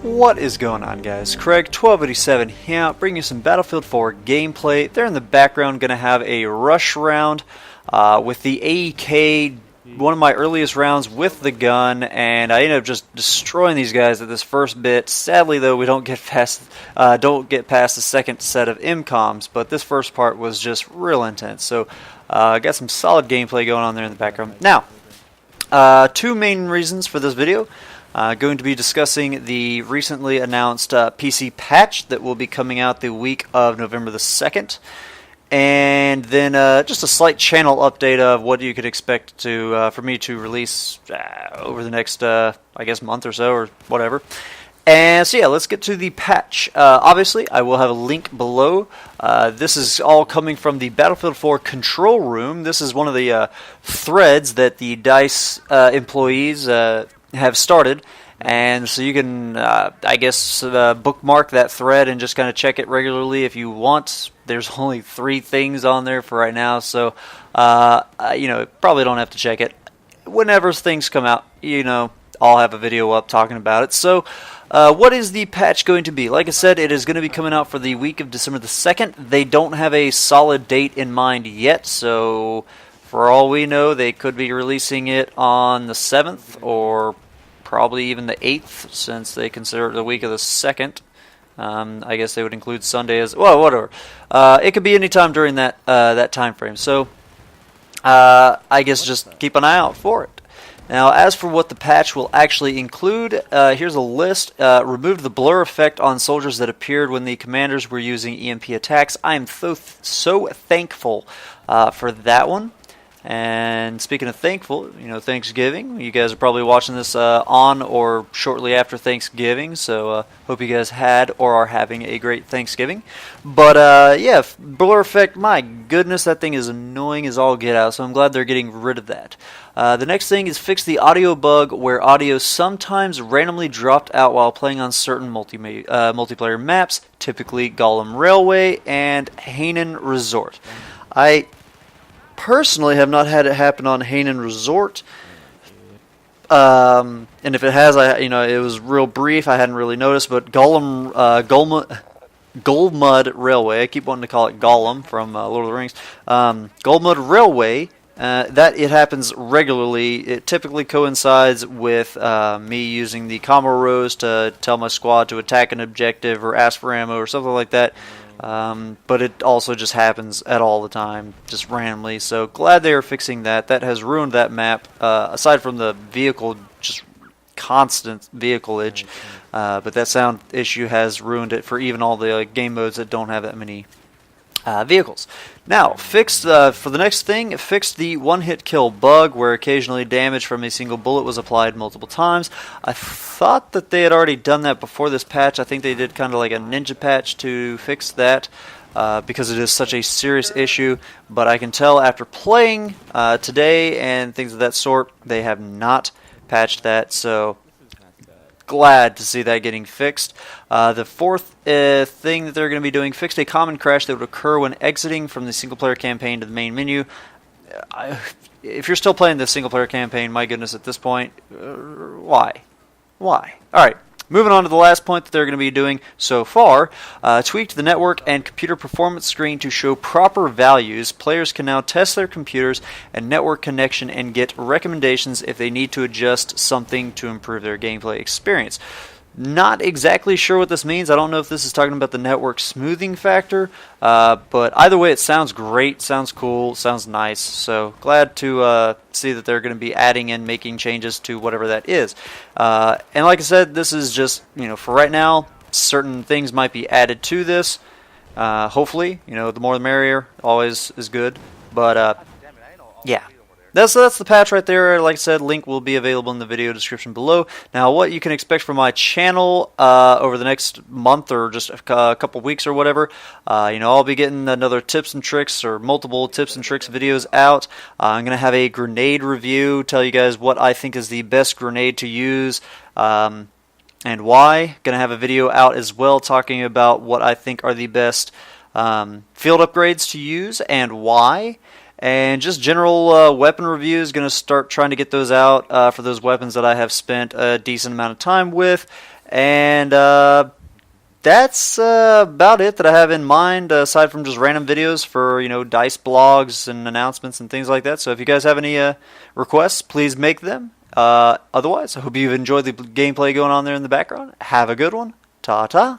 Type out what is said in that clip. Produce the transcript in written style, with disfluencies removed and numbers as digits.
What is going on, guys? Craig 1287 here, bringing you some Battlefield 4 gameplay. There in the background, going to have a rush round with the AEK, one of my earliest rounds with the gun, and I ended up just destroying these guys at this first bit. Sadly, though, we don't get past the second set of MCOMs, but this first part was just real intense. So, got some solid gameplay going on there in the background. Now, two main reasons for this video. Going to be discussing the recently announced PC patch that will be coming out the week of November the 2nd. And then just a slight channel update of what you could expect to for me to release over the next, I guess, month or so or whatever. And so yeah, let's get to the patch. Obviously, I will have a link below. This is all coming from the Battlefield 4 control room. This is one of the threads that the DICE employees have started, and so you can I guess bookmark that thread and just kind of check it regularly if you want. There's only 3 things on there for right now, so you know, probably don't have to check it. Whenever things come out, you know, I'll have a video up talking about it. So what is the patch going to be? Like I said, it is going to be coming out for the week of December the 2nd. They don't have a solid date in mind yet, so for all we know, they could be releasing it on the 7th or probably even the 8th, since they consider it the week of the 2nd. I guess they would include Sunday as well. Whatever. It could be any time during that that time frame. So I guess just keep an eye out for it. Now, as for what the patch will actually include, here's a list. Removed the blur effect on soldiers that appeared when the commanders were using EMP attacks. I am so thankful for that one. And speaking of thankful, you know, Thanksgiving. You guys are probably watching this on or shortly after Thanksgiving, so hope you guys had or are having a great Thanksgiving. But yeah, blur effect, my goodness, that thing is annoying as all get out, so I'm glad they're getting rid of that. The next thing is fix the audio bug where audio sometimes randomly dropped out while playing on certain multiplayer maps, typically Gollum Railway and Hainan Resort. I personally have not had it happen on Hainan Resort, and if it has, you know, it was real brief. I hadn't really noticed, but Golmud Railway, I keep wanting to call it Gollum from Lord of the Rings. Golmud Railway, that it happens regularly. It typically coincides with me using the combo rows to tell my squad to attack an objective or ask for ammo or something like that. But it also just happens at all the time, just randomly. So glad they are fixing that. That has ruined that map. Aside from the vehicle, just constant vehicleage, but that sound issue has ruined it for even all the game modes that don't have that many vehicles. Now, fixed for the next thing, fixed the one-hit kill bug where occasionally damage from a single bullet was applied multiple times. I thought that they had already done that before this patch. I think they did kind of like a ninja patch to fix that because it is such a serious issue. But I can tell after playing today and things of that sort, they have not patched that. So glad to see that getting fixed. The fourth thing that they're going to be doing, fixed a common crash that would occur when exiting from the single-player campaign to the main menu. If you're still playing the single-player campaign, my goodness, at this point, why? Why? Alright, moving on to the last point that they're going to be doing so far. Tweaked the network and computer performance screen to show proper values. Players can now test their computers and network connection and get recommendations if they need to adjust something to improve their gameplay experience. Not exactly sure what this means. I don't know if this is talking about the network smoothing factor, but either way, it sounds great, sounds cool, sounds nice. So glad to see that they're going to be adding and making changes to whatever that is. And like I said, this is just, you know, for right now, certain things might be added to this. Hopefully, you know, the more the merrier, always is good. But yeah. That's the patch right there. Like I said, link will be available in the video description below. Now, what you can expect from my channel over the next month or just a couple weeks or whatever, you know, I'll be getting another tips and tricks or multiple tips and tricks videos out. I'm going to have a grenade review, tell you guys what I think is the best grenade to use and why. Going to have a video out as well talking about what I think are the best field upgrades to use and why. And just general weapon reviews. Going to start trying to get those out for those weapons that I have spent a decent amount of time with. And that's about it that I have in mind, aside from just random videos for, dice blogs and announcements and things like that. So if you guys have any requests, please make them. Otherwise, I hope you've enjoyed the gameplay going on there in the background. Have a good one. Ta-ta.